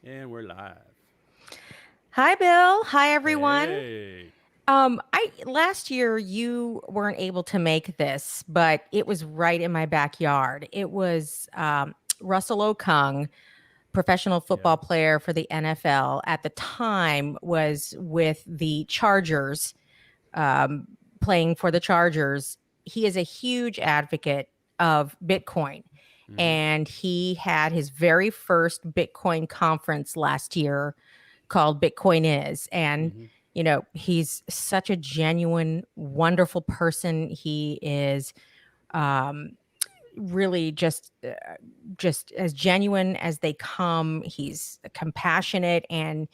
And we're live. Hi, Bill. Hi, everyone. Hey. I last year you weren't able to make this, but it was right in my backyard. It was Russell Okung, professional football Yes. player for the NFL at the time, was with the Chargers, um, playing for the Chargers. He is a huge advocate of Bitcoin. Mm-hmm. And he had his very first Bitcoin conference last year called Bitcoin Is. And, Mm-hmm. he's such a genuine, wonderful person. He is um, really just as genuine as they come. He's compassionate, and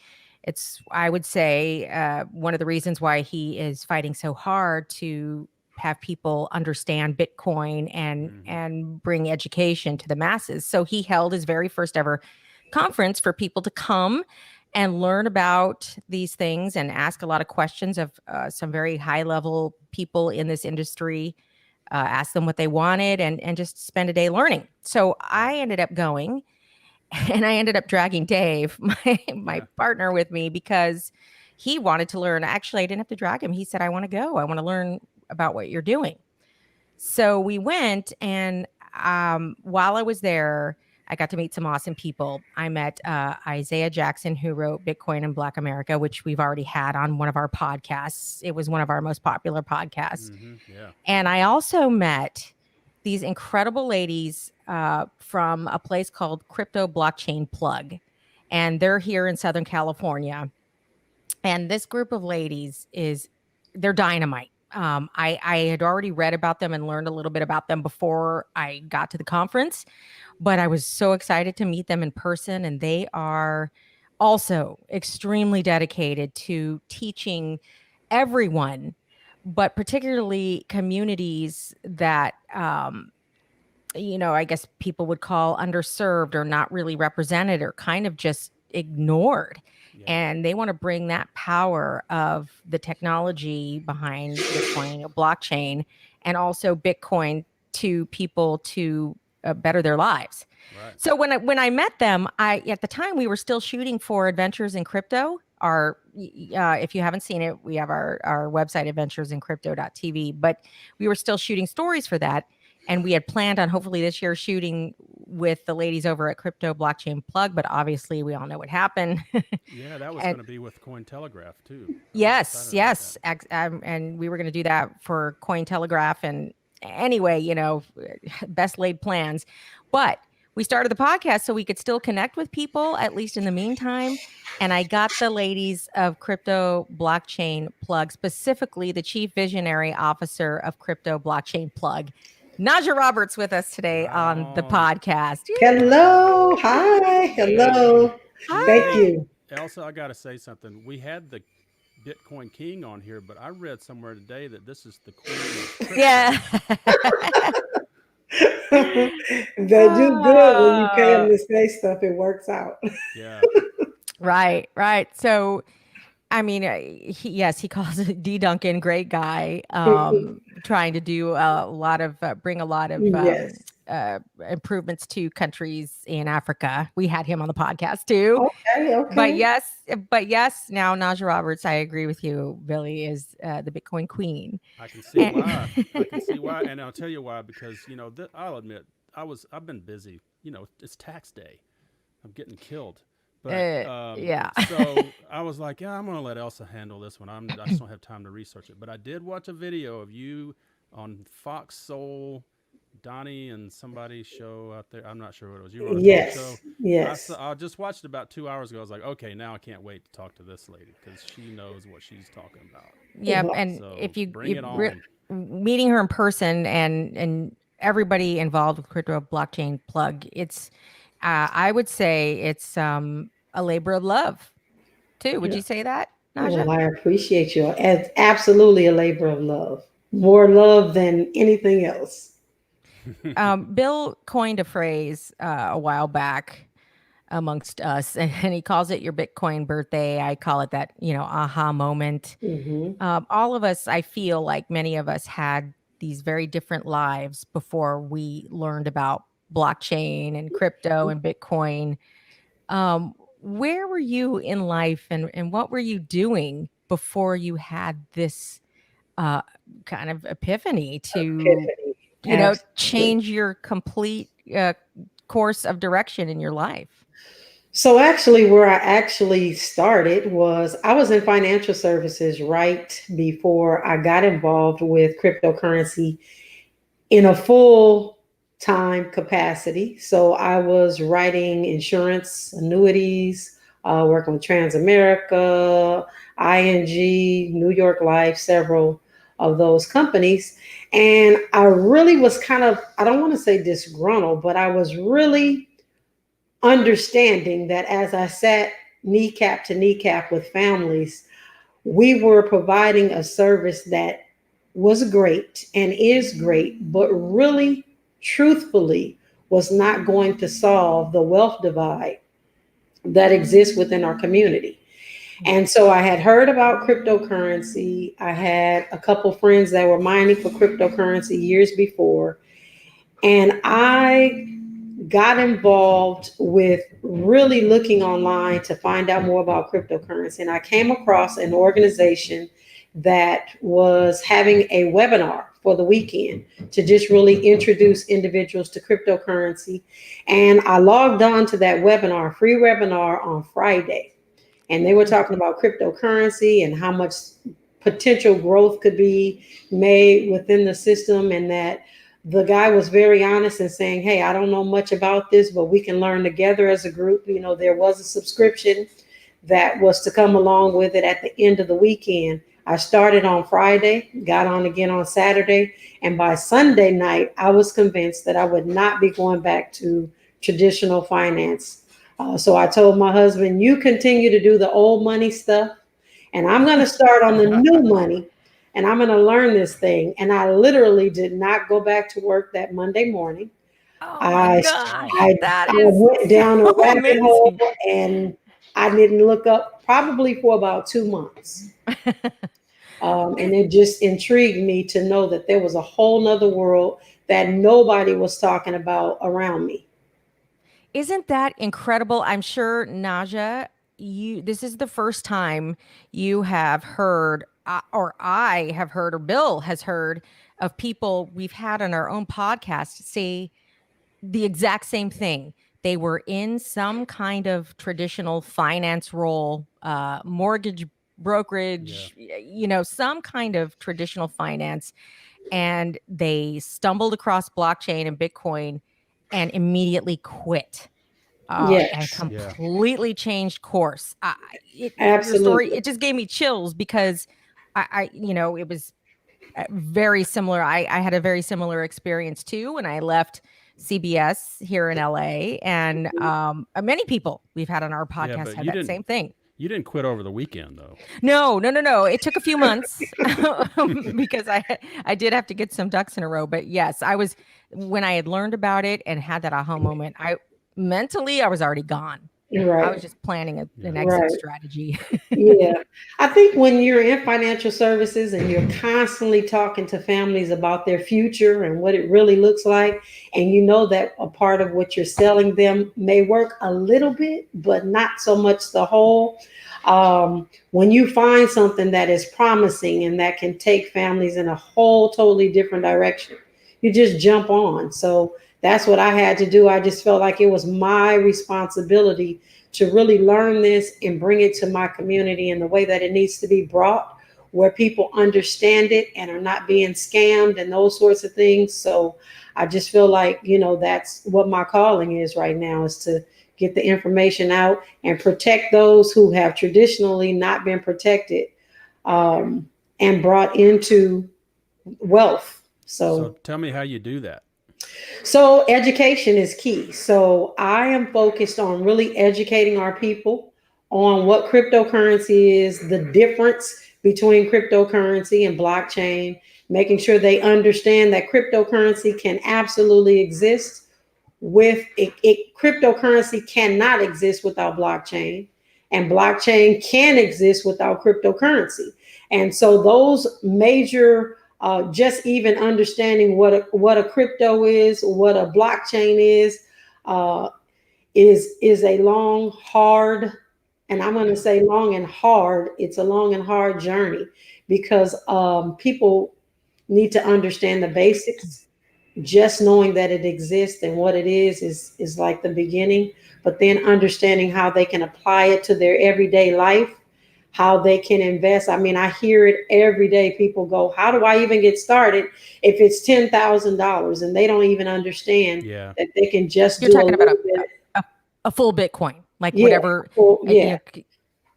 it's, I would say, one of the reasons why he is fighting so hard to have people understand Bitcoin and Mm-hmm. and bring education to the masses. So he held his very first ever conference for people to come and learn about these things and ask a lot of questions of some very high level people in this industry, ask them what they wanted, and just spend a day learning. So Right. I ended up going, and I ended up dragging Dave, my Yeah. partner, with me because he wanted to learn. Actually, I didn't have to drag him. He said, "I want to go. I want to learn about what you're doing." So we went, and while I was there, I got to meet some awesome people. I met Isaiah Jackson, who wrote Bitcoin in Black America, which we've already had on one of our podcasts. It was one of our most popular podcasts. Mm-hmm. Yeah. And I also met these incredible ladies from a place called Crypto Blockchain Plug. And they're here in Southern California. And this group of ladies they're dynamite. I had already read about them and learned a little bit about them before I got to the conference, but I was so excited to meet them in person. And they are also extremely dedicated to teaching everyone, but particularly communities that, I guess people would call underserved or not really represented or kind of just ignored. Yeah. And they want to bring that power of the technology behind Bitcoin or blockchain and also Bitcoin to people to better their lives. Right. So when I met them, I at the time we were still shooting for Adventures in Crypto. Our If you haven't seen it, we have our website adventuresincrypto.tv, but we were still shooting stories for that, and we had planned on hopefully this year shooting with the ladies over at Crypto Blockchain Plug, but obviously we all know what happened. Yeah, that was And going to be with Cointelegraph too. I was yes, excited about that. yes, and we were going to do that for Cointelegraph. And anyway, best laid plans, but we started the podcast so we could still connect with people at least in the meantime. And I got the ladies of Crypto Blockchain Plug, specifically the chief visionary officer of Crypto Blockchain Plug, Najah Roberts, with us today Right on the on. podcast. Hello. Hi. Hey. Hello. Thank Hey, Hi. you. Elsa, I got to say something. We had the Bitcoin King on here, but I read somewhere today that this is the queen of Yeah. crypto. They do good when you pay them Ah. to say stuff. It works out. Yeah. Right, right. So, I mean, he calls it D Duncan, great guy, trying to do a lot of, bring a lot of Yes. improvements to countries in Africa. We had him on the podcast too. Okay. But Okay. yes, but yes, now Najah Roberts, I agree with you, Billy, is the Bitcoin queen. I can see And why. I can see why, and I'll tell you why. Because I'll admit, I've been busy. It's tax day. I'm getting killed, but yeah. so I was like, yeah, I'm gonna let Elsa handle this one. I just don't have time to research it. But I did watch a video of you on Fox Soul, Donnie and somebody's show out there. I'm not sure what it was. You were on a talk show. Yes. Yes. I just watched it about 2 hours ago. I was like, okay, now I can't wait to talk to this lady because she knows what she's talking about. Yep, Well, and So if you bring it on. meeting her in person and everybody involved with Crypto Blockchain Plug, it's I would say it's a labor of love too. Would Yeah. you say that, Naja? well, I appreciate you. It's absolutely a labor of love. More love than anything else. Bill coined a phrase a while back amongst us, and he calls it your Bitcoin birthday. I call it that, aha moment. Hmm. All of us, I feel like many of us had these very different lives before we learned about blockchain and crypto and Bitcoin. Um, where were you in life, and what were you doing before you had this uh, kind of epiphany to, Epiphany. Absolutely. change your complete course of direction in your life? So actually, where I actually started was I was in financial services right before I got involved with cryptocurrency in a full time capacity. So I was writing insurance, annuities, working with Transamerica, ING, New York Life, several of those companies. And I really was kind of, I don't want to say disgruntled, but I was really understanding that as I sat kneecap to kneecap with families, we were providing a service that was great and is great, but really, truthfully, was not going to solve the wealth divide that exists within our community. And so I had heard about cryptocurrency. I had a couple friends that were mining for cryptocurrency years before. And I got involved with really looking online to find out more about cryptocurrency. And I came across an organization that was having a webinar for the weekend to just really introduce individuals to cryptocurrency. And I logged on to that webinar, free webinar on Friday. And they were talking about cryptocurrency and how much potential growth could be made within the system, and that the guy was very honest in saying, hey, I don't know much about this, but we can learn together as a group. There was a subscription that was to come along with it at the end of the weekend. I started on Friday, got on again on Saturday, and by Sunday night, I was convinced that I would not be going back to traditional finance. So I told my husband, you continue to do the old money stuff, and I'm going to start on the new money, and I'm going to learn this thing. And I literally did not go back to work that Monday morning. Oh my I, gosh, I, that I is went down a so rabbit hole, amazing. and I didn't look up probably for about 2 months. And it just intrigued me to know that there was a whole nother world that nobody was talking about around me. Isn't that incredible? I'm sure, Najah, this is the first time you have heard, or I have heard, or Bill has heard of people we've had on our own podcast say the exact same thing. They were in some kind of traditional finance role, mortgage Yeah. brokerage, some kind of traditional finance, and they stumbled across blockchain and Bitcoin and immediately quit, and Yes, Yeah. completely changed course. Your story, absolutely. it just gave me chills because it was very similar. I had a very similar experience too when I left CBS here in LA, and many people we've had on our Yeah, podcast but had that same thing. you didn't quit over the weekend though. No. It took a few months because I did have to get some ducks in a row. But yes, when I had learned about it and had that aha moment, I was already gone. I was Right, just planning an Yeah. exit right. strategy. Yeah. I think when you're in financial services and you're constantly talking to families about their future and what it really looks like, and you know that a part of what you're selling them may work a little bit, but not so much the whole. When you find something that is promising and that can take families in a whole totally different direction, you just jump on. So that's what I had to do. I just felt like it was my responsibility to really learn this and bring it to my community in the way that it needs to be brought, where people understand it and are not being scammed and those sorts of things. So I just feel like, that's what my calling is right now, is to get the information out and protect those who have traditionally not been protected, and brought into wealth. So So tell me how you do that. So education is key. So I am focused on really educating our people on what cryptocurrency is, the difference between cryptocurrency and blockchain, making sure they understand that cryptocurrency can absolutely exist with it. Cryptocurrency cannot exist without blockchain, and blockchain can exist without cryptocurrency. And so those major, just even understanding what a crypto is, what a blockchain is, uh, is a long, hard, and I'm going to say long and hard. It's a long and hard journey because people need to understand the basics. Just knowing that it exists and what it is like the beginning, but then understanding how they can apply it to their everyday life, how they can invest. I mean, I hear it every day. People go, how do I even get started if it's $10,000? And they don't even understand Yeah. that they can just You're do talking a about little bit. a full Bitcoin, like Yeah. whatever. Well, you yeah. know,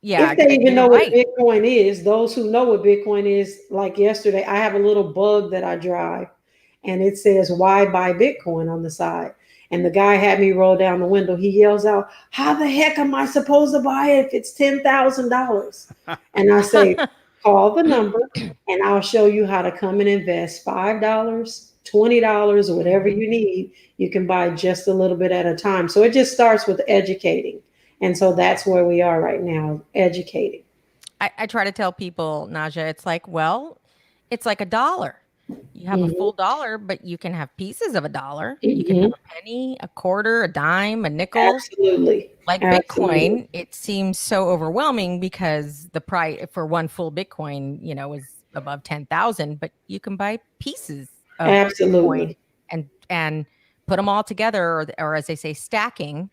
yeah, If they even you're know what right. Bitcoin is, those who know what Bitcoin is, like yesterday, I have a little bug that I drive and it says, why buy Bitcoin on the side? And the guy had me roll down the window. He yells out, how the heck am I supposed to buy it if it's $10,000? And I say, call the number and I'll show you how to come and invest $5, $20, or whatever you need. You can buy just a little bit at a time. So it just starts with educating. And so that's where we are right now, educating. I try to tell people, Najah, it's like, well, it's like a dollar. You have a full dollar, but you can have pieces of a dollar. You can have a penny, a quarter, a dime, a nickel. Absolutely. Like Absolutely. Bitcoin, it seems so overwhelming because the price for one full Bitcoin, is above 10,000, but you can buy pieces of Bitcoin Absolutely. and put them all together, or as they say, stacking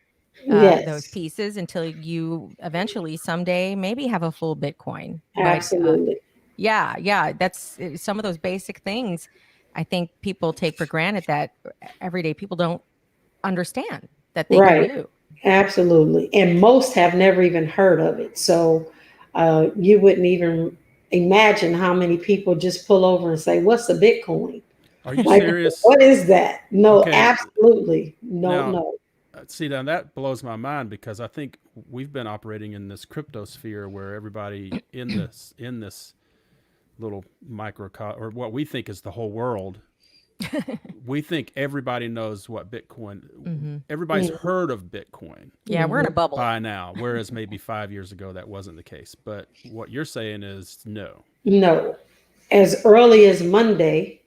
those Yes. pieces until you eventually someday maybe have a full Bitcoin. But Absolutely. yeah, that's some of those basic things I think people take for granted that everyday people don't understand that they can Right. do. Absolutely. And most have never even heard of it. So you wouldn't even imagine how many people just pull over and say, what's a Bitcoin? Are you Like, serious? what is that? No, Okay. absolutely. No, Now, no. see, now that blows my mind because I think we've been operating in this crypto sphere where everybody in this little or what we think is the whole world, we think everybody knows what Bitcoin. Everybody's heard of Bitcoin Yeah, we're in a bubble. by now, whereas maybe 5 years ago that wasn't the case. But what you're saying is no. No. As early as Monday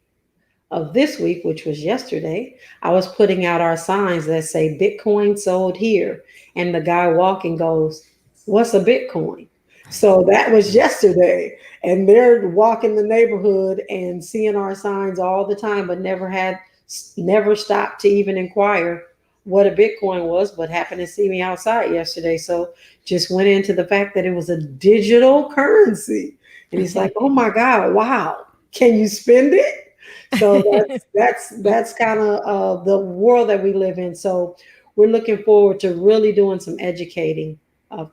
of this week, which was yesterday, I was putting out our signs that say Bitcoin sold here. And the guy walking goes, what's a Bitcoin? So that was yesterday. And they're walking the neighborhood and seeing our signs all the time, but never stopped to even inquire what a Bitcoin was, but happened to see me outside yesterday. So just went into the fact that it was a digital currency. And he's like, oh my God, wow. Can you spend it? So that's kind of the world that we live in. So we're looking forward to really doing some educating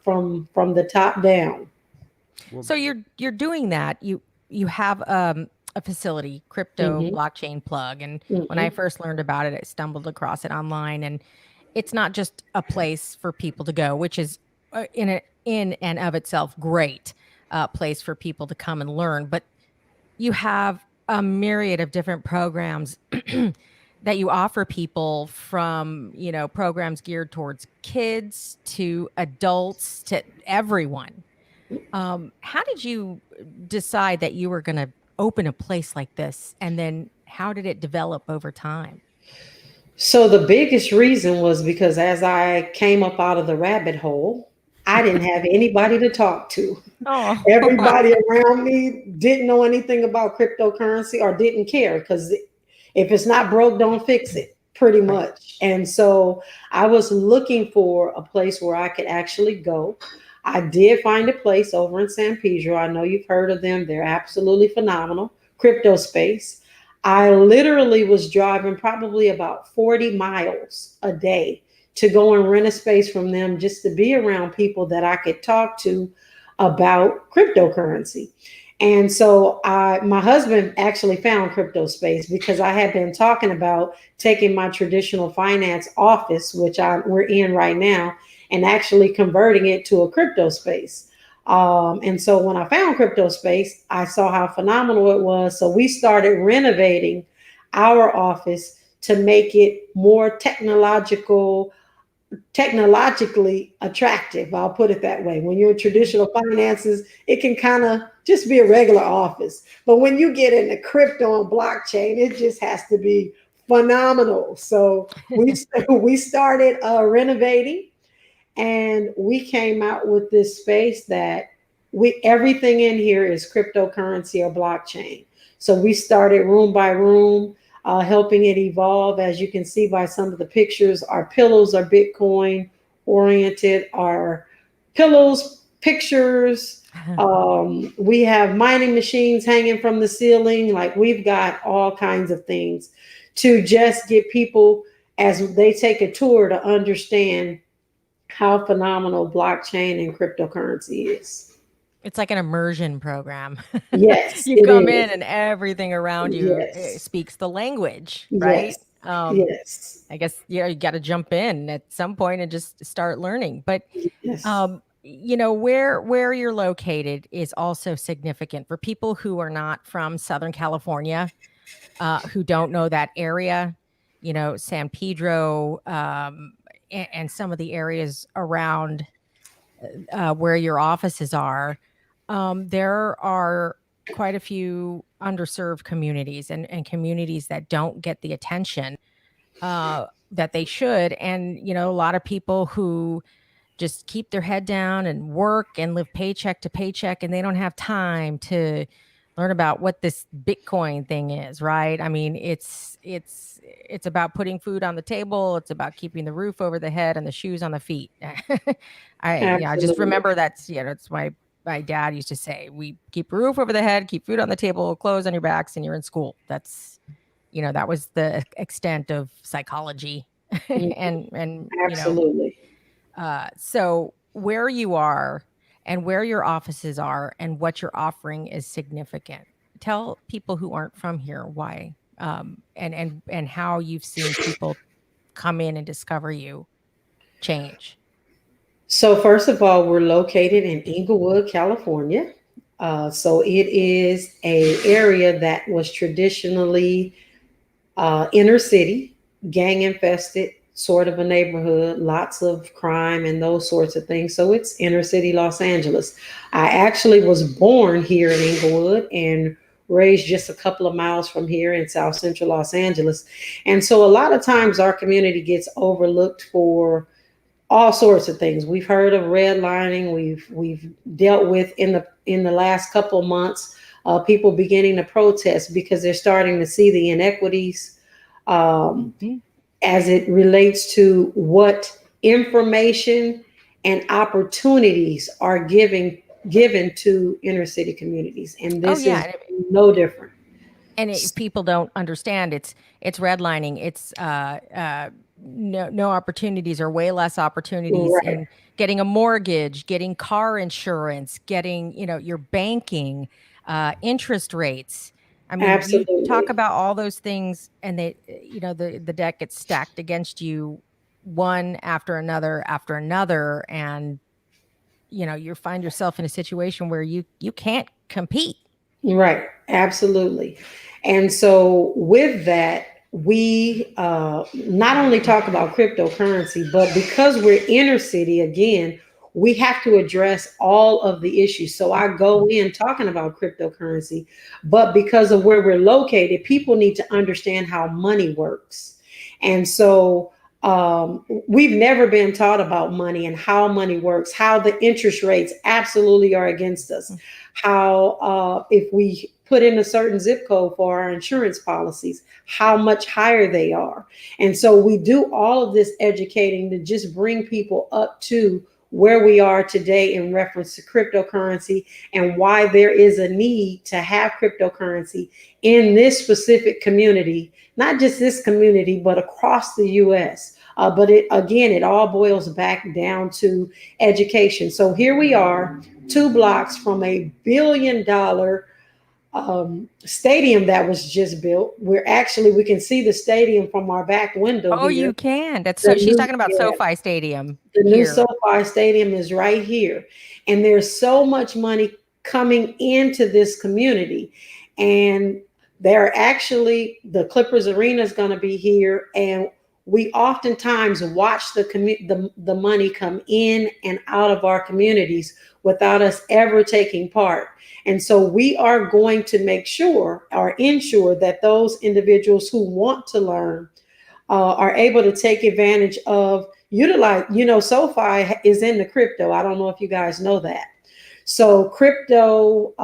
from the top down. Well, So you're doing that. You have a facility, Crypto Hmm. Blockchain Plug, and when I Hmm. first learned about it, I stumbled across it online, and it's not just a place for people to go, which is in and of itself great place for people to come and learn, but you have a myriad of different programs that you offer people, from programs geared towards kids to adults to everyone. How did you decide that you were going to open a place like this, and then how did it develop over time? So the biggest reason was because as I came up out of the rabbit hole, I didn't have anybody to talk to. Oh, Everybody around me didn't know anything about cryptocurrency or didn't care because if it's not broke, don't fix it, pretty right. much. And so I was looking for a place where I could actually go. I did find a place over in San Pedro. I know you've heard of them. They're absolutely phenomenal. Crypto Space. I literally was driving probably about 40 miles a day to go and rent a space from them just to be around people that I could talk to about cryptocurrency. And so my husband actually found Crypto Space because I had been talking about taking my traditional finance office, which we're in right now, and actually converting it to a crypto space. And so when I found Crypto Space, I saw how phenomenal it was. So we started renovating our office to make it more technologically attractive. I'll put it that way. When you're in traditional finances, it can kind of just be a regular office. But when you get into crypto and blockchain, it just has to be phenomenal. So we started renovating, and we came out with this space that everything in here is cryptocurrency or blockchain. So we started room by room, helping it evolve. As you can see by some of the pictures, our pillows are Bitcoin oriented. Our pillows, pictures. We have mining machines hanging from the ceiling. Like, we've got all kinds of things to just get people, as they take a tour, to understand how phenomenal blockchain and cryptocurrency is. It's like an immersion program. Yes, You it come is. in and everything around you Yes. speaks the language, right? Yes. Yes. I guess, yeah, you got to jump in at some point and just start learning. But Yes. where you're located is also significant for people who are not from Southern California, who don't know that area. San Pedro, and some of the areas around where your offices are. There are quite a few underserved communities and communities that don't get the attention that they should. And, a lot of people who just keep their head down and work and live paycheck to paycheck, and they don't have time to learn about what this Bitcoin thing is, right? I mean, it's about putting food on the table. It's about keeping the roof over the head and the shoes on the feet. I just remember it's my dad used to say, we keep a roof over the head, keep food on the table, clothes on your backs, and you're in school. That's, that was the extent of psychology. and Absolutely. So where you are and where your offices are and what you're offering is significant. Tell people who aren't from here why, and how you've seen people come in and discover you change. So first of all, we're located in Inglewood, California. So it is a area that was traditionally inner city, gang infested, sort of a neighborhood, lots of crime and those sorts of things. So it's inner city Los Angeles. I actually was born here in Inglewood and raised just a couple of miles from here in South Central Los Angeles. And so a lot of times our community gets overlooked for all sorts of things. We've heard of redlining. We've dealt with in the last couple of months, people beginning to protest because they're starting to see the inequities as it relates to what information and opportunities are given to inner city communities, and this is no different. And if people don't understand, it's redlining. It's no opportunities, or way less opportunities in getting a mortgage, getting car insurance, getting your banking, interest rates. I mean, Absolutely. You talk about all those things, and they, the deck gets stacked against you, one after another, and you find yourself in a situation where you can't compete. Right. Absolutely. And so with that, we not only talk about cryptocurrency, but because we're inner city, again, we have to address all of the issues. So I go in talking about cryptocurrency, but because of where we're located, people need to understand how money works. And so we've never been taught about money and how money works, how the interest rates absolutely are against us, how if we put in a certain zip code for our insurance policies, how much higher they are. And so we do all of this educating to just bring people up to where we are today in reference to cryptocurrency, and why there is a need to have cryptocurrency in this specific community, not just this community, but across the US. But it all boils back down to education. So here we are, 2 blocks from $1 billion stadium that was just built. We can see the stadium from our back window. Oh, here. You can. She's talking about SoFi Stadium. The new SoFi Stadium is right here. And there's so much money coming into this community. And the Clippers Arena is going to be here. And we oftentimes watch the money come in and out of our communities without us ever taking part. And so we are going to make sure or ensure that those individuals who want to learn are able to take advantage of utilize, SoFi is in the crypto. I don't know if you guys know that. So crypto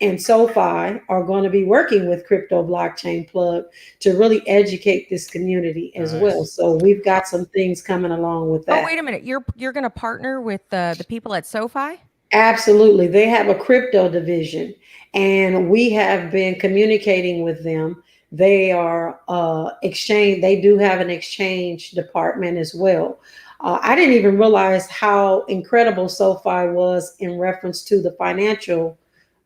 and SoFi are going to be working with Krypto Blockchain Plug to really educate this community as well. So we've got some things coming along with that. Oh, wait a minute. You're going to partner with the people at SoFi? Absolutely. They have a crypto division, and we have been communicating with them. They are they do have an exchange department as well. I didn't even realize how incredible SoFi was in reference to the financial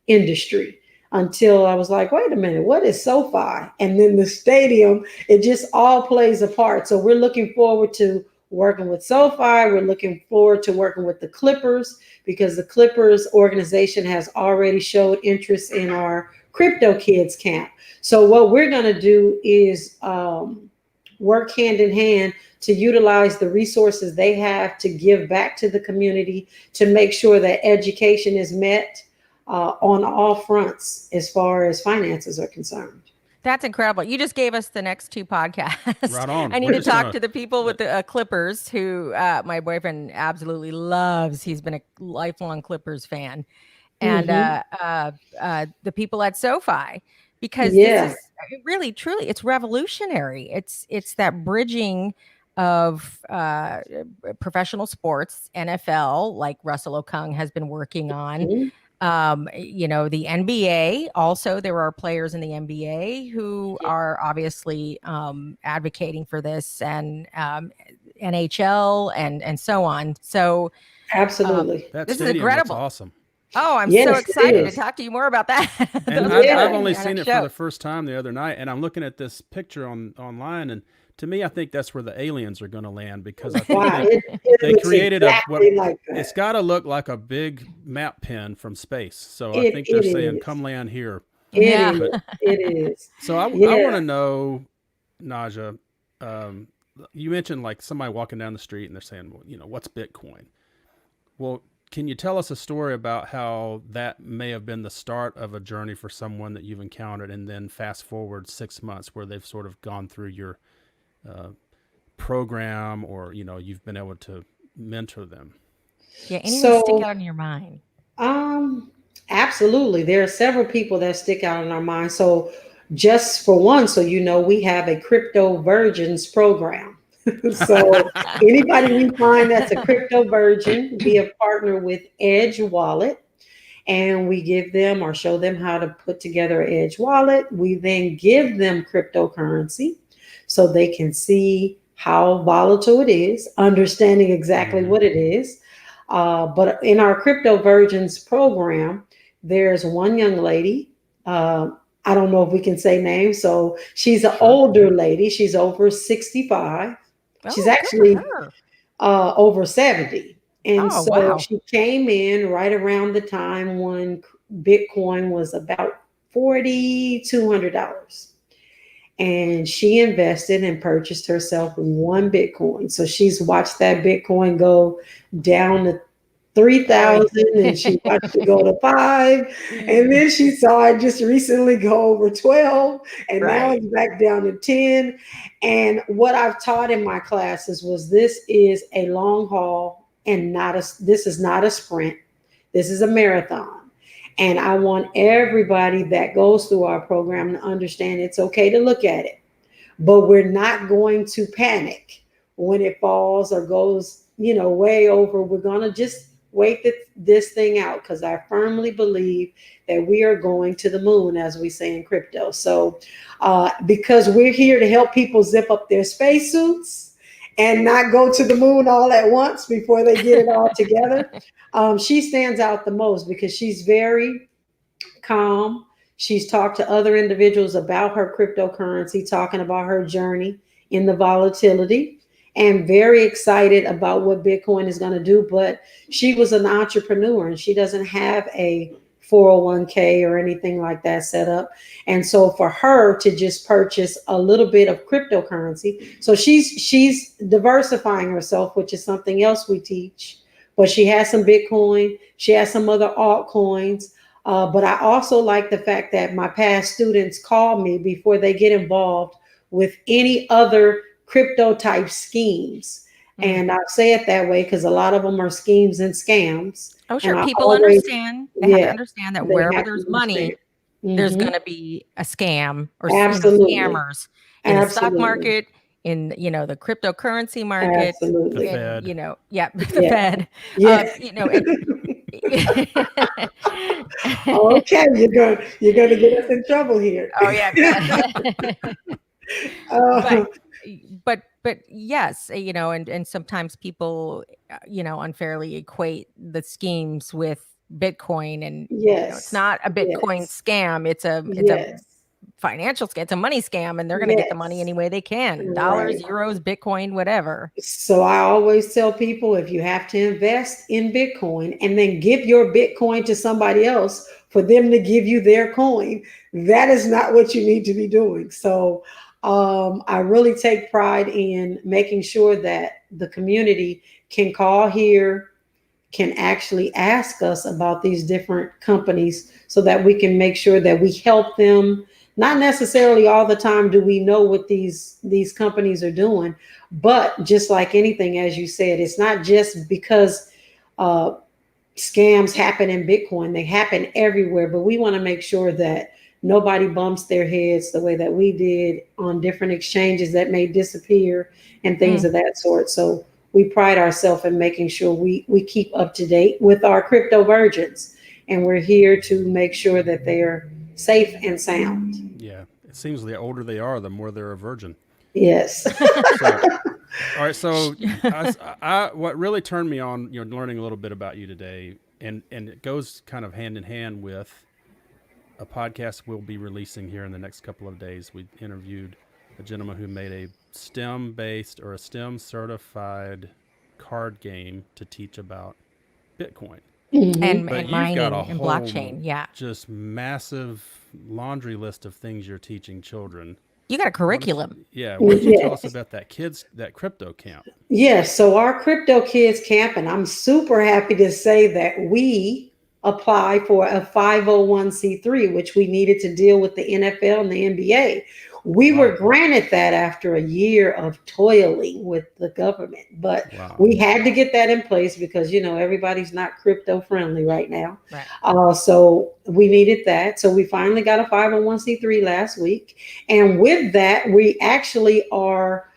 industry until I was like, wait a minute, what is SoFi? And then the stadium, it just all plays a part. So we're looking forward to working with SoFi. We're looking forward to working with the Clippers, because the Clippers organization has already showed interest in our Krypto Kids Camp. So what we're going to do is work hand in hand to utilize the resources they have to give back to the community, to make sure that education is met on all fronts as far as finances are concerned. That's incredible. You just gave us the next 2 podcasts. Right on. I need to talk to the people with the Clippers, who my boyfriend absolutely loves. He's been a lifelong Clippers fan. And the people at SoFi, because this is really, truly, it's revolutionary. It's that bridging of professional sports, NFL, like Russell Okung has been working on. The NBA also, there are players in the NBA who are obviously advocating for this, and NHL and so on. So absolutely, this is incredible. Awesome. Oh, I'm so excited to talk to you more about that. And I've only seen it for the first time the other night, and I'm looking at this picture online, and to me, I think that's where the aliens are going to land, because I think they created it's got to look like a big map pen from space. So I think they're saying, come land here. It is. So I want to know, Najah, you mentioned like somebody walking down the street and they're saying, well, what's Bitcoin? Well, can you tell us a story about how that may have been the start of a journey for someone that you've encountered, and then fast forward 6 months where they've sort of gone through your program, or you've been able to mentor them? Yeah, anyone stick out in your mind? Absolutely. There are several people that stick out in our mind. So just for one, we have a crypto virgins program. So anybody we find that's a crypto virgin, we have partnered with Edge Wallet, and we give them or show them how to put together an Edge Wallet. We then give them cryptocurrency so they can see how volatile it is, understanding exactly what it is. But in our Crypto Virgins program, there's one young lady. I don't know if we can say names. So she's an older lady. She's over 65. She's actually over 70. And she came in right around the time when Bitcoin was about $4,200. And she invested and purchased herself 1 Bitcoin. So she's watched that Bitcoin go down to 3,000, and she watched it go to 5. And then she saw it just recently go over 12. And now it's back down to 10. And what I've taught in my classes was this is a long haul, and this is not a sprint. This is a marathon. And I want everybody that goes through our program to understand it's okay to look at it, but we're not going to panic when it falls or goes, way over. We're going to just wait this thing out, because I firmly believe that we are going to the moon, as we say in crypto. So because we're here to help people zip up their spacesuits and not go to the moon all at once before they get it all together. She stands out the most because she's very calm. She's talked to other individuals about her cryptocurrency, talking about her journey in the volatility, and very excited about what Bitcoin is going to do. But she was an entrepreneur, and she doesn't have a 401k or anything like that set up. And so for her to just purchase a little bit of cryptocurrency, so she's diversifying herself, which is something else we teach. But she has some Bitcoin, she has some other altcoins. But I also like the fact that my past students call me before they get involved with any other crypto type schemes. And I say it that way because a lot of them are schemes and scams. Oh, sure. And People understand. They have to understand that they wherever have there's to money, understand. there's going to be a scam or Absolutely. scammers in the stock Absolutely. market, in the cryptocurrency market, Absolutely. The Fed. the Fed. Yeah. Okay, you're gonna get us in trouble here. Oh yeah. But yes, and sometimes people, unfairly equate the schemes with Bitcoin, and it's not a Bitcoin scam. It's a financial scam. It's a money scam, and they're going to get the money any way they can. Dollars, euros, Bitcoin, whatever. So I always tell people, if you have to invest in Bitcoin and then give your Bitcoin to somebody else for them to give you their coin, that is not what you need to be doing. So I really take pride in making sure that the community can call here, can actually ask us about these different companies so that we can make sure that we help them. Not necessarily all the time do we know what these companies are doing, but just like anything, as you said, it's not just because scams happen in Bitcoin. They happen everywhere, but we want to make sure that nobody bumps their heads the way that we did on different exchanges that may disappear and things of that sort. So we pride ourselves in making sure we keep up to date with our crypto virgins, and we're here to make sure that they're safe and sound. Yeah, it seems the older they are, the more they're a virgin. Yes. All right. So what really turned me on, learning a little bit about you today, and it goes kind of hand in hand with a podcast we'll be releasing here in the next couple of days. We interviewed a gentleman who made a STEM-based or a STEM certified card game to teach about Bitcoin. And But mining you've got a and whole blockchain. just massive laundry list of things you're teaching children. You got a curriculum. What did you tell us about that crypto camp? Yes. So our Krypto Kids Camp, and I'm super happy to say that we apply for a 501c3, which we needed to deal with the NFL and the NBA. We were granted that after a year of toiling with the government, but we had to get that in place because, everybody's not crypto friendly right now. Right. So we needed that. So we finally got a 501c3 last week. And with that, we actually are,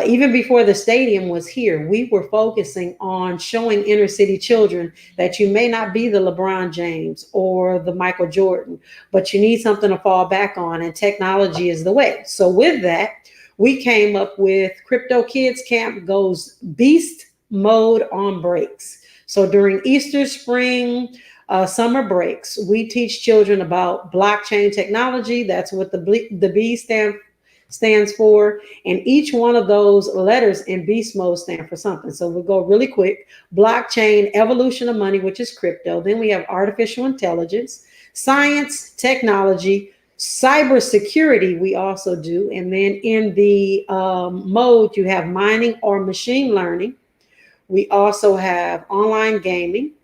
even before the stadium was here, we were focusing on showing inner city children that you may not be the LeBron James or the Michael Jordan, but you need something to fall back on, and technology is the way. So with that, we came up with Krypto Kids Camp goes beast mode on breaks. So during Easter, spring, summer breaks, we teach children about blockchain technology. That's what the B stands for, and each one of those letters in beast mode stand for something. So we'll go really quick. Blockchain, evolution of money, which is crypto. Then we have artificial intelligence, science, technology, cybersecurity we also do. And then in the mode, you have mining or machine learning. We also have online gaming,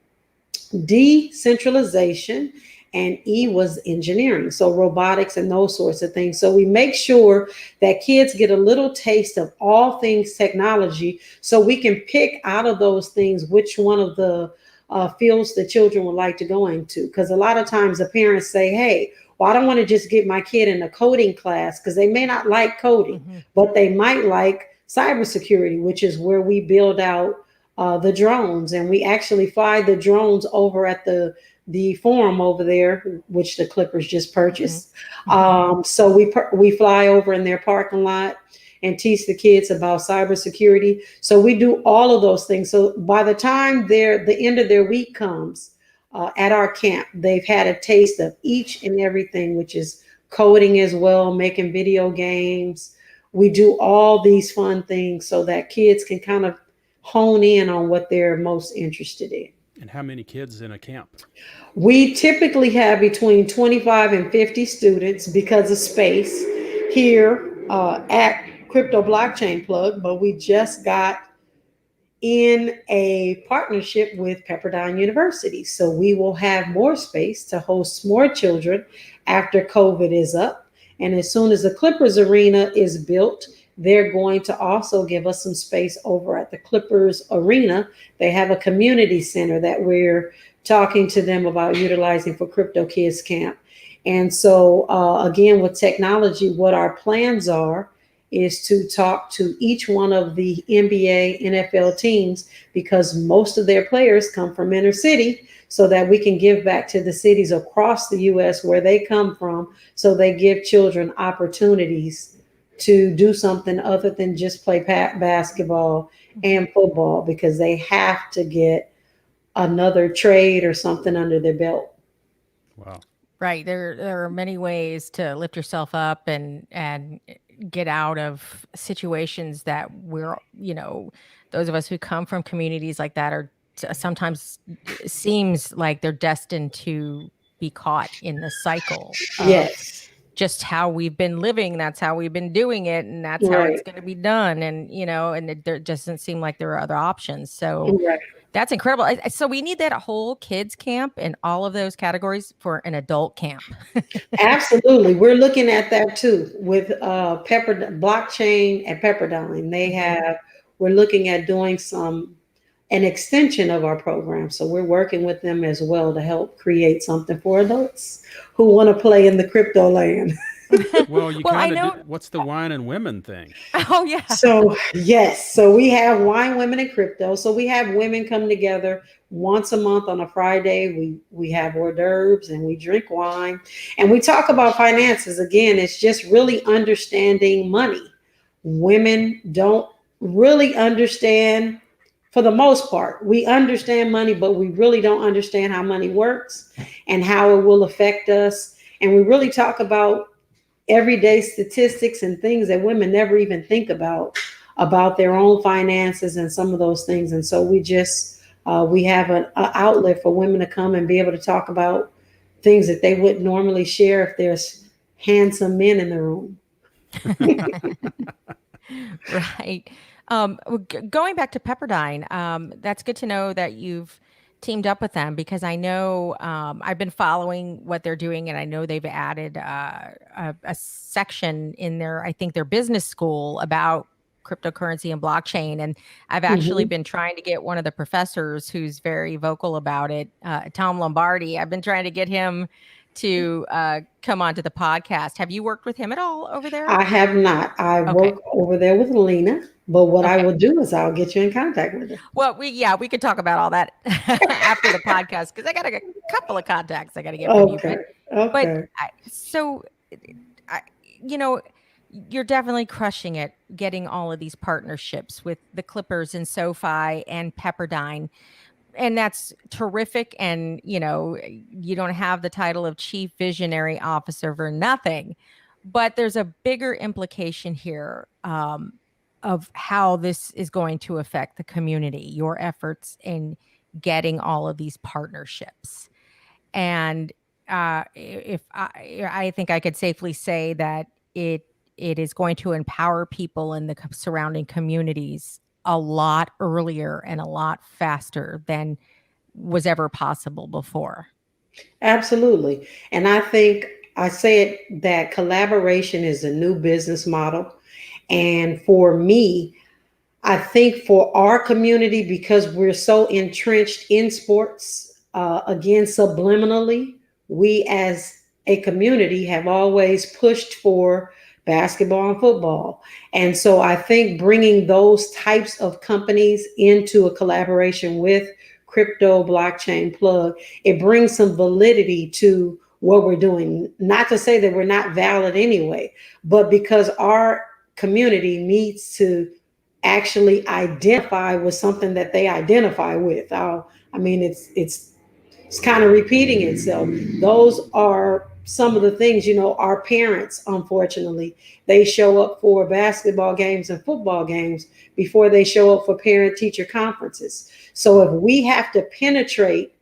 decentralization, and E was engineering, so robotics and those sorts of things. So we make sure that kids get a little taste of all things technology, so we can pick out of those things which one of the fields the children would like to go into. Because a lot of times the parents say, hey, well, I don't want to just get my kid in a coding class, because they may not like coding, but they might like cybersecurity, which is where we build out the drones. And we actually fly the drones over at the forum over there, which the Clippers just purchased. So we fly over in their parking lot and teach the kids about cybersecurity. So we do all of those things. So by the time the end of their week comes at our camp, they've had a taste of each and everything, which is coding as well, making video games. We do all these fun things so that kids can kind of hone in on what they're most interested in. And how many kids in a camp? We typically have between 25 and 50 students because of space here at Crypto Blockchain Plug, but we just got in a partnership with Pepperdine University. So we will have more space to host more children after COVID is up. And as soon as the Clippers Arena is built, they're going to also give us some space over at the Clippers Arena. They have a community center that we're talking to them about utilizing for Krypto Kids Camp. And so, again, with technology, what our plans are is to talk to each one of the NBA, NFL teams, because most of their players come from inner city, so that we can give back to the cities across the U.S. where they come from, so they give children opportunities to do something other than just play basketball and football, because they have to get another trade or something under their belt. Wow. Right. There are many ways to lift yourself up and get out of situations that we're, those of us who come from communities like that are sometimes seems like they're destined to be caught in the cycle of Yes. just how we've been living. That's how we've been doing it. And that's how Right. it's going to be done. And, there doesn't seem like there are other options. So Right. that's incredible. So we need that whole kids camp in all of those categories for an adult camp. Absolutely. We're looking at that too with blockchain at Pepperdine. We're looking at doing an extension of our program. So we're working with them as well to help create something for adults who want to play in the crypto land. Well, you kind of do. What's the wine and women thing? Oh, yeah. So, yes. So we have wine, women, and crypto. So we have women come together once a month on a Friday. We have hors d'oeuvres and we drink wine and we talk about finances. Again, it's just really understanding money. Women don't really understand, for the most part. We understand money, but we really don't understand how money works and how it will affect us. And we really talk about everyday statistics and things that women never even think about their own finances and some of those things. And so we have an outlet for women to come and be able to talk about things that they wouldn't normally share if there's handsome men in the room. Right. Going back to Pepperdine, that's good to know that you've teamed up with them, because I know I've been following what they're doing, and I know they've added a section in their business school about cryptocurrency and blockchain. And I've actually been trying to get one of the professors who's very vocal about it, Tom Lombardi. I've been trying to get him to come onto the podcast. Have you worked with him at all over there? I have not. I work over there with Lena, but what I will do is I'll get you in contact with her. Well, we could talk about all that after the podcast, because I got a couple of contacts I got to get from you. But you're definitely crushing it, getting all of these partnerships with the Clippers and SoFi and Pepperdine. And that's terrific. And, you don't have the title of Chief Visionary Officer for nothing. But there's a bigger implication here of how this is going to affect the community, your efforts in getting all of these partnerships. And if I think I could safely say that it is going to empower people in the surrounding communities a lot earlier and a lot faster than was ever possible before. Absolutely. And I think I said that collaboration is a new business model. And for me, I think for our community, because we're so entrenched in sports, again, subliminally, we as a community have always pushed for basketball and football. And so I think bringing those types of companies into a collaboration with Crypto Blockchain Plug, it brings some validity to what we're doing. Not to say that we're not valid anyway, but because our community needs to actually identify with something that they identify with. It's kind of repeating itself. Those are some of the things, our parents, unfortunately, they show up for basketball games and football games before they show up for parent teacher conferences. So if we have to penetrate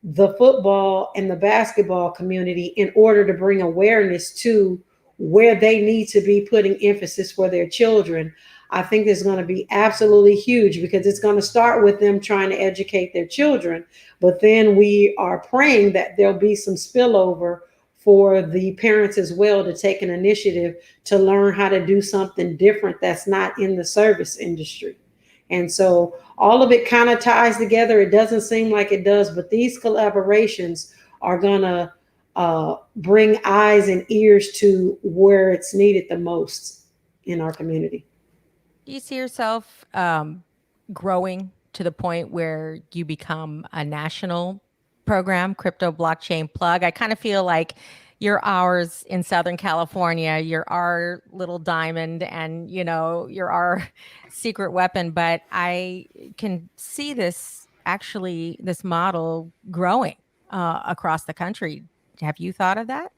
the football and the basketball community in order to bring awareness to where they need to be putting emphasis for their children, I think is going to be absolutely huge, because it's going to start with them trying to educate their children. But then we are praying that there'll be some spillover for the parents as well to take an initiative to learn how to do something different that's not in the service industry. And so all of it kind of ties together. It doesn't seem like it does, but these collaborations are going to bring eyes and ears to where it's needed the most in our community. Do you see yourself growing to the point where you become a national program, Crypto Blockchain Plug? I kind of feel like you're ours in Southern California. You're our little diamond, and you're our secret weapon. But I can see this model growing across the country. Have you thought of that?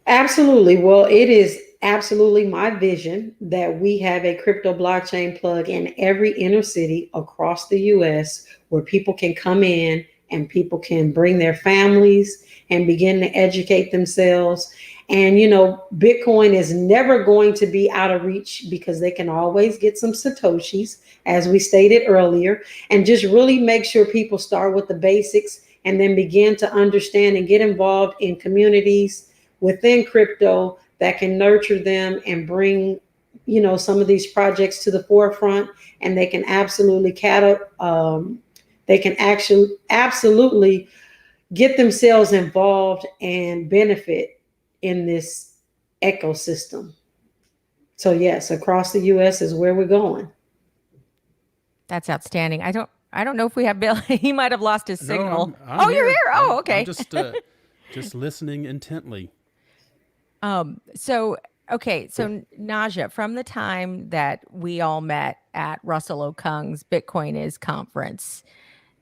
Absolutely. Well, it is absolutely my vision that we have a crypto blockchain plug in every inner city across the US, where people can come in and people can bring their families and begin to educate themselves. And, Bitcoin is never going to be out of reach, because they can always get some Satoshis, as we stated earlier, and just really make sure people start with the basics and then begin to understand and get involved in communities within crypto that can nurture them and bring, some of these projects to the forefront. And they can absolutely absolutely get themselves involved and benefit in this ecosystem. So yes, across the US is where we're going. That's outstanding. I don't know if we have Bill. He might have lost his signal. I'm you're here. Oh, okay. I'm just listening intently. So Najah, from the time that we all met at Russell Okung's Bitcoin Is conference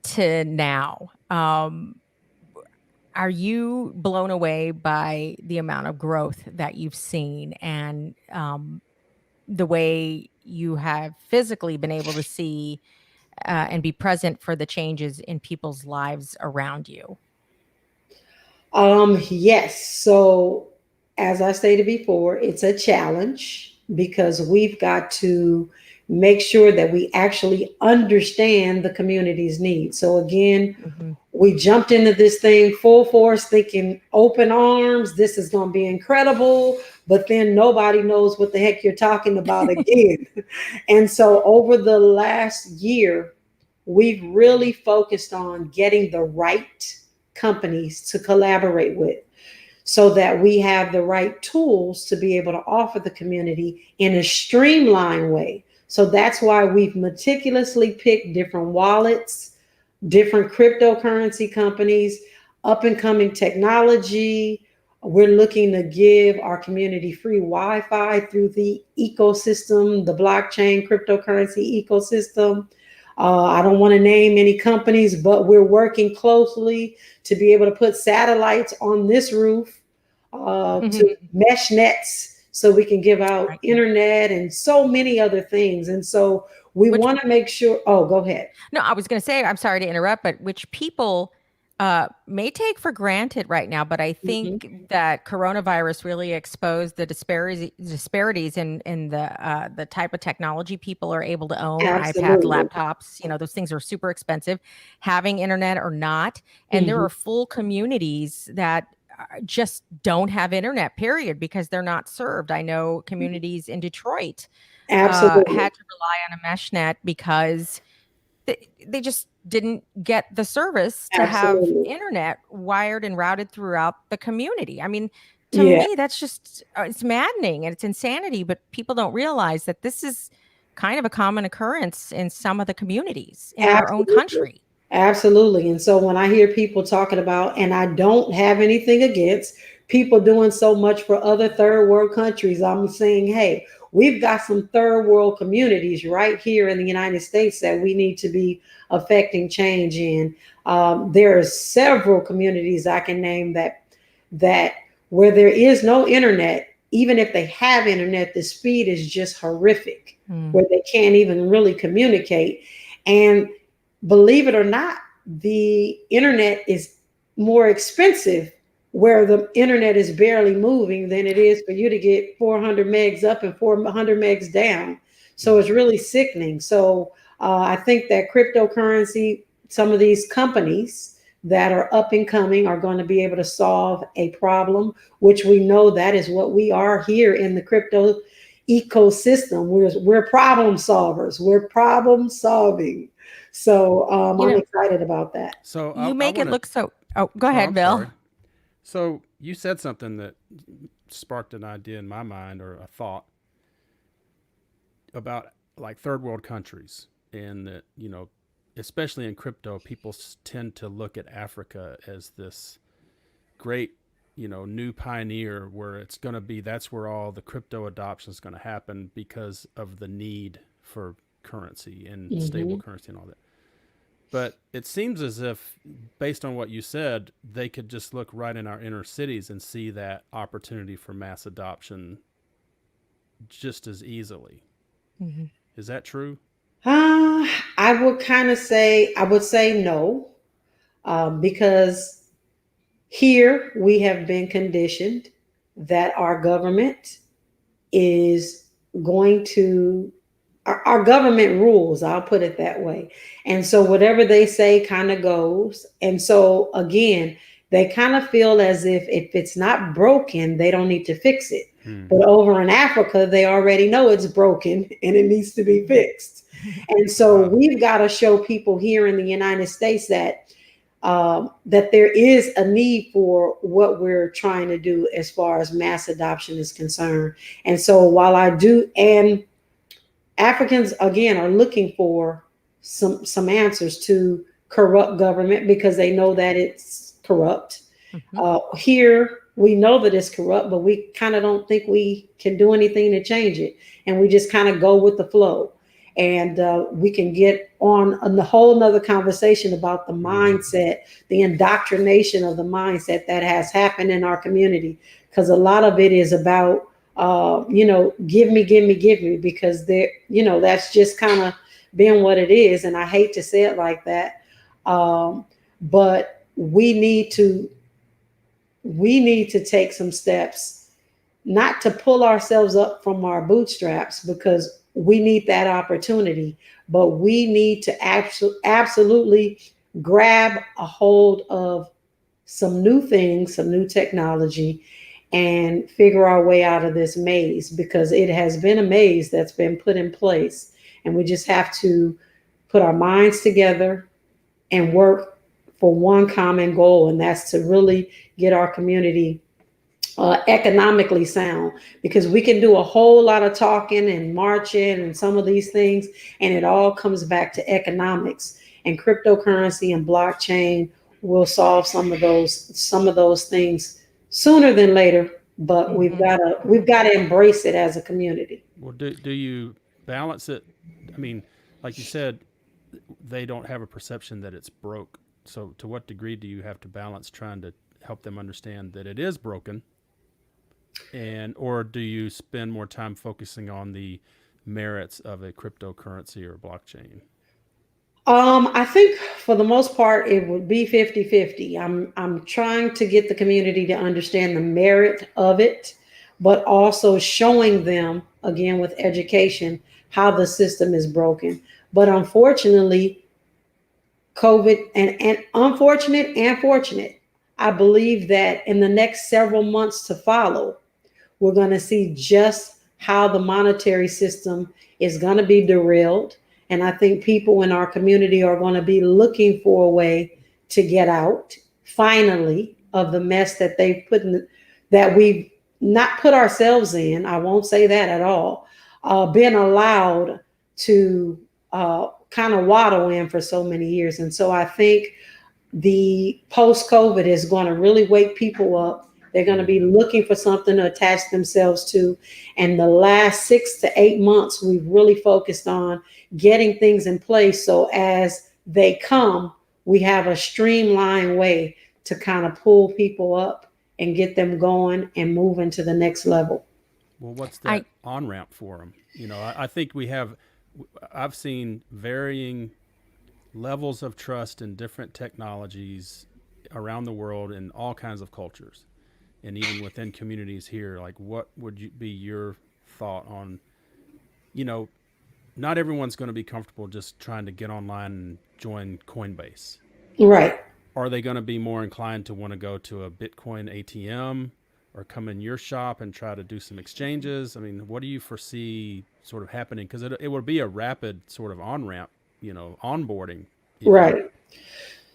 to now, are you blown away by the amount of growth that you've seen, and the way you have physically been able to see and be present for the changes in people's lives around you? Yes. So as I stated before, it's a challenge, because we've got to make sure that we actually understand the community's needs. So again, we jumped into this thing full force, thinking open arms, this is going to be incredible, but then nobody knows what the heck you're talking about again. And so over the last year, we've really focused on getting the right companies to collaborate with, so that we have the right tools to be able to offer the community in a streamlined way. So that's why we've meticulously picked different wallets, different cryptocurrency companies, up and coming technology. We're looking to give our community free Wi-Fi through the ecosystem, the blockchain cryptocurrency ecosystem. I don't want to name any companies, but we're working closely to be able to put satellites on this roof, to mesh nets, so we can give out internet and so many other things. And so we want to make sure. Oh, go ahead. No, I was going to say, I'm sorry to interrupt, but which people may take for granted right now. But I think that coronavirus really exposed the disparities in the type of technology people are able to own. Absolutely. iPads, laptops, those things are super expensive, having internet or not. And there are full communities that just don't have internet, period, because they're not served. I know communities in Detroit had to rely on a mesh net because they just didn't get the service to have internet wired and routed throughout the community. I mean, to me, that's just, it's maddening and it's insanity, but people don't realize that this is kind of a common occurrence in some of the communities in our own country. Absolutely. And so when I hear people talking about, and I don't have anything against people doing so much for other third world countries, I'm saying, hey, we've got some third world communities right here in the United States that we need to be affecting change in. There are several communities I can name that where there is no internet. Even if they have internet, the speed is just horrific, where they can't even really communicate. And believe it or not, the internet is more expensive where the internet is barely moving than it is for you to get 400 megs up and 400 megs down. So it's really sickening. So I think that cryptocurrency, some of these companies that are up and coming are going to be able to solve a problem, which we know that is what we are here in the crypto ecosystem. We're problem solvers. We're problem solving. So I'm excited about that. So you make it look so. Oh, go ahead, Bill. Sorry. So you said something that sparked an idea in my mind, or a thought, about like third world countries, and that, you know, especially in crypto, people tend to look at Africa as this great, you know, new pioneer where it's going to be, that's where all the crypto adoption is going to happen because of the need for currency and stable currency and all that. But it seems as if, based on what you said, they could just look right in our inner cities and see that opportunity for mass adoption just as easily. Is that true? I would say no, because here we have been conditioned that our government is going to, our government rules, I'll put it that way. And so whatever they say kind of goes. And so again, they kind of feel as if it's not broken, they don't need to fix it. But over in Africa, they already know it's broken and it needs to be fixed. And so we've got to show people here in the United States that that there is a need for what we're trying to do as far as mass adoption is concerned. And so while I do, and Africans again are looking for some answers to corrupt government because they know that it's corrupt. Here we know that it's corrupt, but we kind of don't think we can do anything to change it, and we just kind of go with the flow. And we can get on a whole nother conversation about the mindset, the indoctrination of the mindset that has happened in our community, because a lot of it is about give me, because they're, that's just kind of been what it is. And I hate to say it like that. But we need to take some steps, not to pull ourselves up from our bootstraps, because we need that opportunity, but we need to absolutely grab a hold of some new things, some new technology, and figure our way out of this maze, because it has been a maze that's been put in place. And we just have to put our minds together and work for one common goal, and that's to really get our community economically sound, because we can do a whole lot of talking and marching and some of these things, and it all comes back to economics, and cryptocurrency and blockchain will solve some of those things sooner than later. But we've got to embrace it as a community. Well, do you balance it? I mean, like you said, they don't have a perception that it's broke. So to what degree do you have to balance trying to help them understand that it is broken? Or do you spend more time focusing on the merits of a cryptocurrency or blockchain? I think for the most part, it would be 50-50. I'm trying to get the community to understand the merit of it, but also showing them, again, with education, how the system is broken. But unfortunately, COVID, and unfortunate and fortunate, I believe that in the next several months to follow, we're going to see just how the monetary system is going to be derailed. And I think people in our community are going to be looking for a way to get out, finally, of the mess that they've put in, that we've not put ourselves in. I won't say that at all. Been allowed to kind of waddle in for so many years. And so I think the post-COVID is going to really wake people up. They're going to be looking for something to attach themselves to. And the last 6 to 8 months, we've really focused on getting things in place. So as they come, we have a streamlined way to kind of pull people up and get them going and moving to the next level. Well, what's that on ramp for them? I think I've seen varying levels of trust in different technologies around the world in all kinds of cultures, and even within communities here. Like, what would be your thought on, not everyone's going to be comfortable just trying to get online and join Coinbase. Right. Are they going to be more inclined to want to go to a Bitcoin ATM or come in your shop and try to do some exchanges? I mean, what do you foresee sort of happening? Because it would be a rapid sort of on-ramp, onboarding. Right.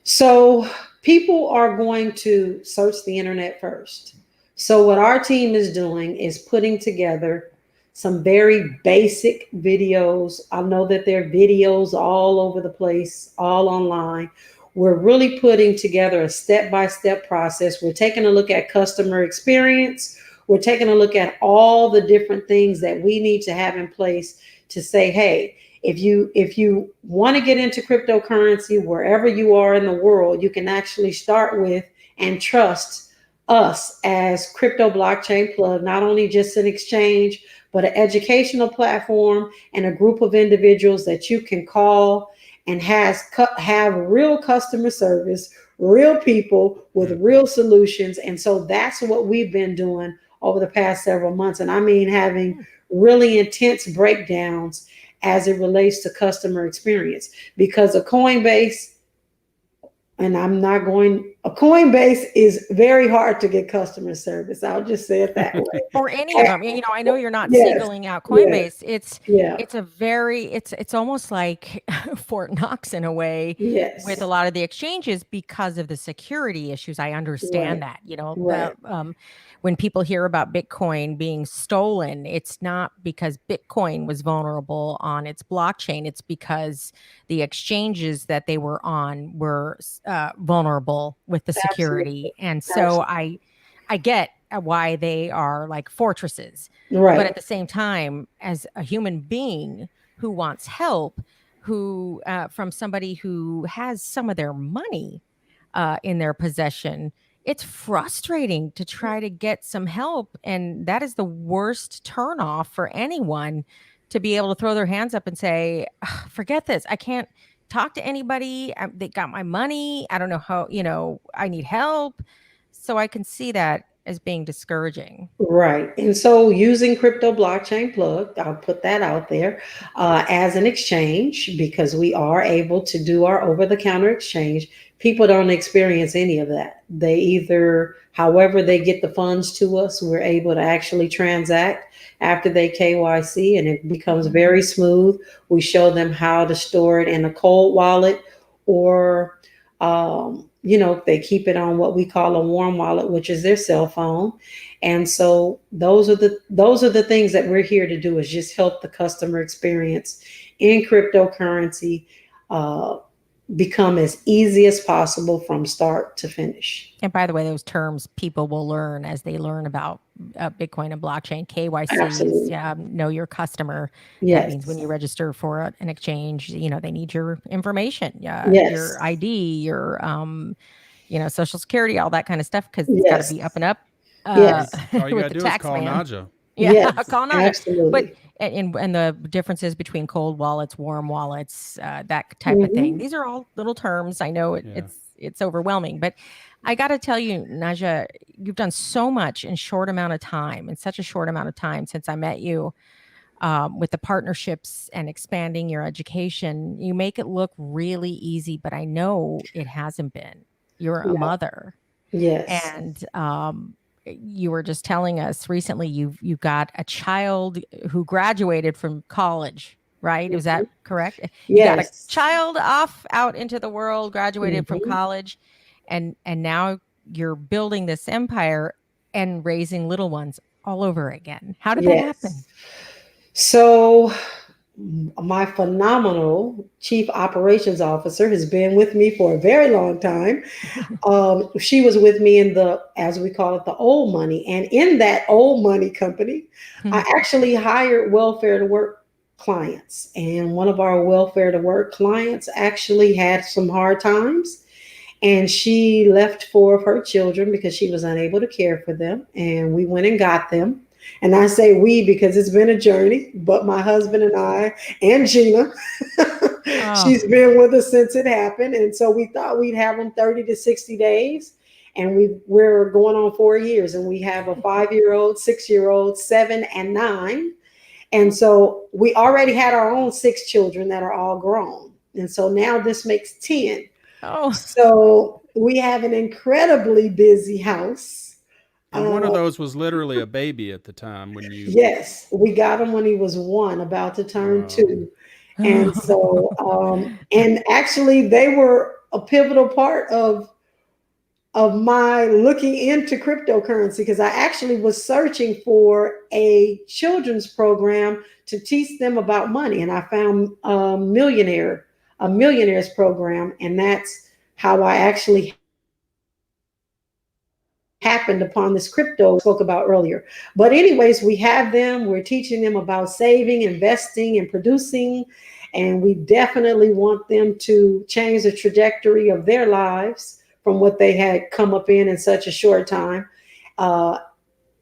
So people are going to search the internet first. So what our team is doing is putting together some very basic videos. I know that there are videos all over the place, all online. We're really putting together a step-by-step process. We're taking a look at customer experience. We're taking a look at all the different things that we need to have in place to say, hey, if you want to get into cryptocurrency, wherever you are in the world, you can actually start with and trust us as Crypto Blockchain Plug, not only just an exchange, but an educational platform and a group of individuals that you can call and have real customer service, real people with real solutions. And so that's what we've been doing over the past several months. And I mean, having really intense breakdowns as it relates to customer experience, because a Coinbase, and a Coinbase is very hard to get customer service. I'll just say it that way. Or any of them. I know you're not singling out Coinbase. Yes. It's almost like Fort Knox in a way with a lot of the exchanges because of the security issues. I understand that, when people hear about Bitcoin being stolen, it's not because Bitcoin was vulnerable on its blockchain. It's because the exchanges that they were on were vulnerable with the security. And so I get why they are like fortresses. Right. But at the same time, as a human being who wants help, who from somebody who has some of their money in their possession, it's frustrating to try to get some help. And that is the worst turnoff for anyone, to be able to throw their hands up and say, forget this. I can't talk to anybody. They got my money. I don't know how, I need help. So I can see that as being discouraging. Right. And so using Crypto Blockchain Plug, I'll put that out there as an exchange, because we are able to do our over-the-counter exchange. People don't experience any of that. They either, however they get the funds to us, we're able to actually transact after they KYC, and it becomes very smooth. We show them how to store it in a cold wallet, or they keep it on what we call a warm wallet, which is their cell phone. And so those are the things that we're here to do, is just help the customer experience in cryptocurrency become as easy as possible from start to finish. And by the way, those terms people will learn as they learn about Bitcoin and blockchain. KYC, know your customer. Yes. That means when you register for an exchange, they need your information, Yes. your ID, your social security, all that kind of stuff, because it's got to be up and up. Yes. All you got to do is call Najah. Yeah, yes, call Najah. Absolutely. But and the differences between cold wallets, warm wallets, that type of thing. These are all little terms. I know it's overwhelming, but I got to tell you, Najah, you've done so much in such a short amount of time since I met you, with the partnerships and expanding your education. You make it look really easy, but I know it hasn't been. You're a mother. Yes. And you were just telling us recently you've got a child who graduated from college, right? Is that correct? You got a child out into the world, graduated from college, and now you're building this empire and raising little ones all over again. How did that happen? So my phenomenal chief operations officer has been with me for a very long time. She was with me in as we call it, the old money. And in that old money company, I actually hired welfare to work clients. And one of our welfare to work clients actually had some hard times. And she left 4 of her children because she was unable to care for them. And we went and got them. And I say we because it's been a journey, but my husband and I and Gina, she's been with us since it happened. And so we thought we'd have them 30 to 60 days. And we're going on 4 years, and we have a 5-year-old, 6-year-old, 7 and 9. And so we already had our own 6 children that are all grown. And so now this makes 10. Oh. So we have an incredibly busy house. And one of those was literally a baby at the time when you. Yes, we got him when he was 1, about to turn 2. And so, and actually they were a pivotal part of my looking into cryptocurrency, because I actually was searching for a children's program to teach them about money. And I found a millionaires program. And that's how I actually happened upon this crypto I spoke about earlier. But anyways, we have them, we're teaching them about saving, investing, and producing. And we definitely want them to change the trajectory of their lives from what they had come up in such a short time.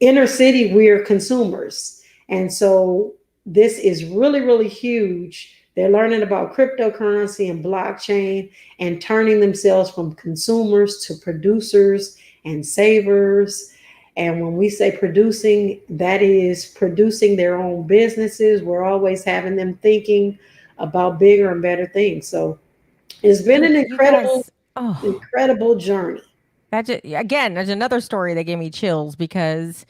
Inner city, we're consumers. And so this is really, really huge. They're learning about cryptocurrency and blockchain and turning themselves from consumers to producers and savers. And when we say producing, that is producing their own businesses. We're always having them thinking about bigger and better things. So it's been an incredible journey. Again, there's another story that gave me chills, because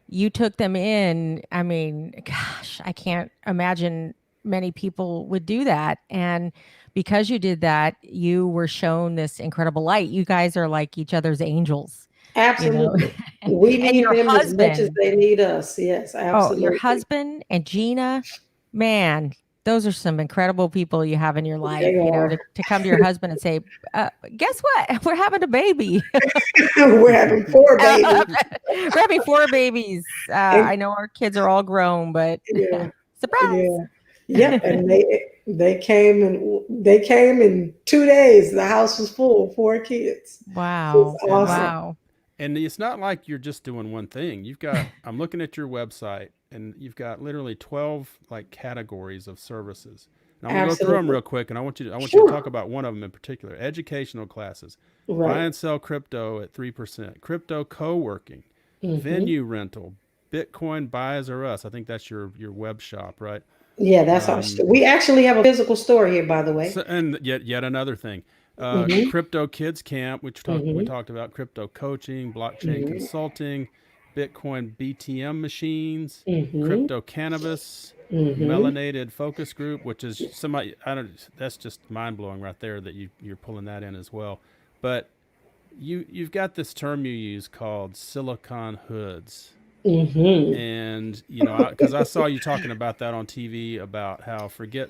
you took them in. I mean, gosh, I can't imagine many people would do that. And because you did that, you were shown this incredible light. You guys are like each other's angels. Absolutely. You know? We need them as much as they need us. Yes, absolutely. Oh, your husband and Gina, man, those are some incredible people you have in your life. To come to your husband and say, guess what? We're having a baby. We're having 4 babies. We're having 4 babies. I know our kids are all grown, but surprise. Yeah. And they came in 2 days. The house was full, 4 kids. Wow. It was awesome. Wow. And it's not like you're just doing one thing. You've got, I'm looking at your website, and you've got literally 12 like categories of services. And I'm going to go through them real quick, and I want you to talk about one of them in particular. Educational classes, buy and sell crypto at 3%, crypto co-working, venue rental, Bitcoin buys or us. I think that's your web shop, right? Yeah, that's our store. We actually have a physical store here, by the way. So, and yet another thing. Krypto Kids Camp, which we talked about, crypto coaching, blockchain consulting, Bitcoin BTM machines, crypto cannabis, melanated focus group, which is somebody, that's just mind blowing right there that you're pulling that in as well. But you've got this term you use called silicon hoods. And, because I saw you talking about that on TV about how forget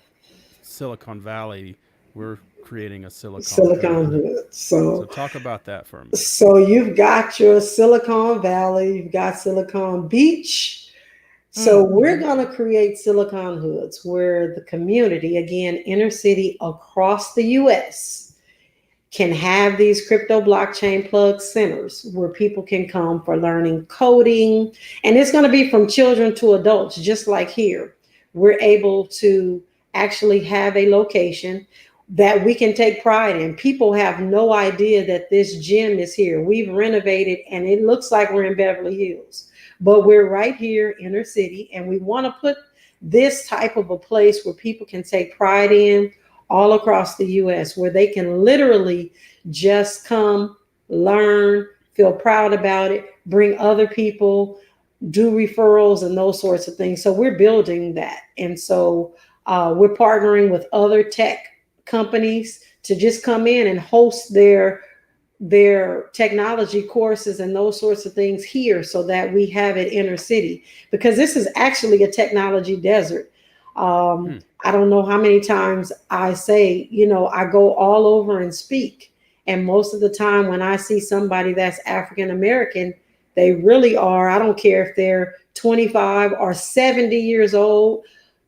Silicon Valley, we're creating a silicon hood. So talk about that for a minute. So you've got your Silicon Valley, you've got Silicon Beach. So we're going to create silicon hoods where the community, again, inner city across the US, can have these crypto blockchain plug centers where people can come for learning coding. And it's going to be from children to adults, just like here. We're able to actually have a location that we can take pride in. People have no idea that this gym is here. We've renovated and it looks like we're in Beverly Hills, but we're right here, inner city. And we want to put this type of a place where people can take pride in all across the US, where they can literally just come, learn, feel proud about it, bring other people, do referrals and those sorts of things. So we're building that. And so we're partnering with other tech companies to just come in and host their technology courses and those sorts of things here so that we have it inner city, because this is actually a technology desert. I don't know how many times I say, I go all over and speak. And most of the time when I see somebody that's African American, they really are, I don't care if they're 25 or 70 years old,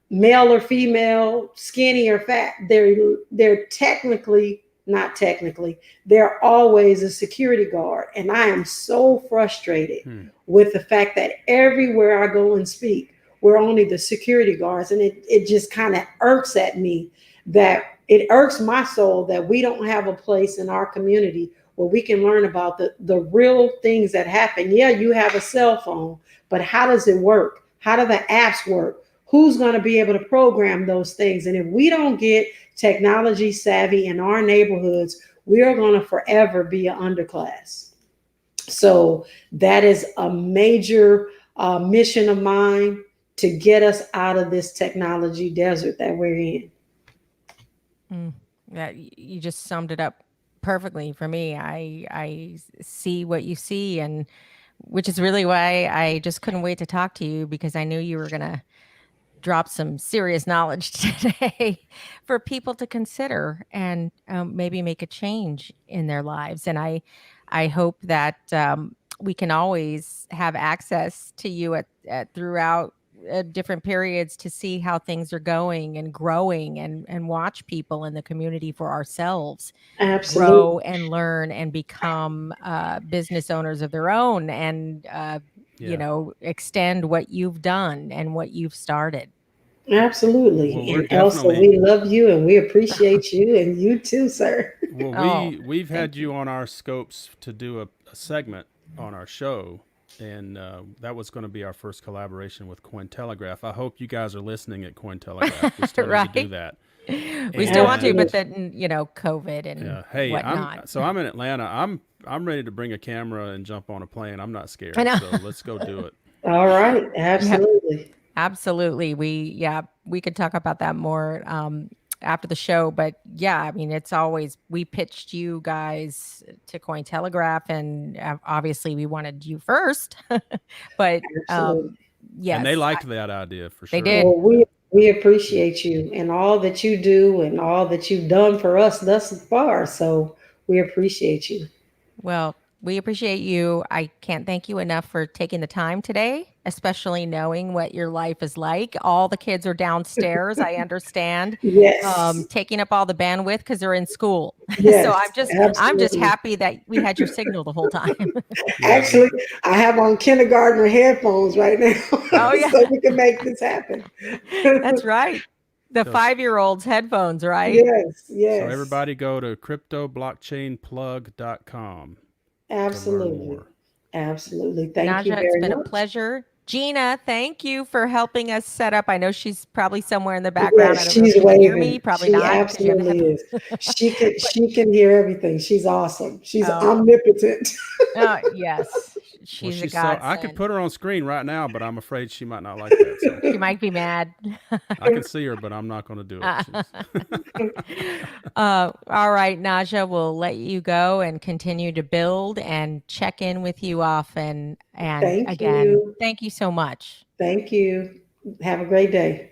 male or female, skinny or fat, they're technically not technically, they're always a security guard. And I am so frustrated with the fact that everywhere I go and speak, we're only the security guards. And it just kind of irks at me, that it irks my soul that we don't have a place in our community where we can learn about the real things that happen. Yeah, you have a cell phone, but how does it work? How do the apps work? Who's going to be able to program those things? And if we don't get technology savvy in our neighborhoods, we are going to forever be an underclass. So that is a major mission of mine, to get us out of this technology desert that we're in. Yeah, you just summed it up perfectly for me. I see what you see, and which is really why I just couldn't wait to talk to you, because I knew you were going to drop some serious knowledge today for people to consider and maybe make a change in their lives. And I hope that we can always have access to you at throughout different periods to see how things are going and growing, and watch people in the community for ourselves grow and learn and become business owners of their own, and you know, extend what you've done and what you've started. Absolutely. Well, and Elsa, we love you and we appreciate you, and you too, sir. Well, we've had you on our scopes to do a segment on our show, and that was going to be our first collaboration with Cointelegraph. I hope you guys are listening at Cointelegraph. We still need to do that. We still want to, but then, you know, COVID and hey, whatnot. I'm in Atlanta. I'm ready to bring a camera and jump on a plane. I'm not scared. I know. So let's go do it. All right. Absolutely. Yeah, absolutely. We could talk about that more after the show, but yeah, I mean, it's always, we pitched you guys to Cointelegraph, and obviously we wanted you first, but yes. And they liked that idea for sure. They did. Well, we appreciate you and all that you do and all that you've done for us thus far. So we appreciate you. Well, we appreciate you. I can't thank you enough for taking the time today, especially knowing what your life is like. All the kids are downstairs. I understand. Yes. Taking up all the bandwidth because they're in school. Yes, so I'm just happy that we had your signal the whole time. Actually, I have on kindergartner headphones right now. Oh, yeah. So we can make this happen. That's right. The 5-year-old's headphones, right? Yes, yes. So everybody go to cryptoblockchainplug.com. Absolutely. Absolutely. Thank you Najah, very it's been much. a pleasure. Gina, thank you for helping us set up. I know she's probably somewhere in the background. Yes, I don't know if she's she can hear waving. me. Probably She not. absolutely is. She can hear everything. She's awesome. She's omnipotent. Yes. She's a godsend. So I could put her on screen right now, but I'm afraid she might not like that. So. She might be mad. I can see her, but I'm not going to do it. All right, Najah, we'll let you go and continue to build and check in with you often. And Thank you so much. Thank you. Have a great day.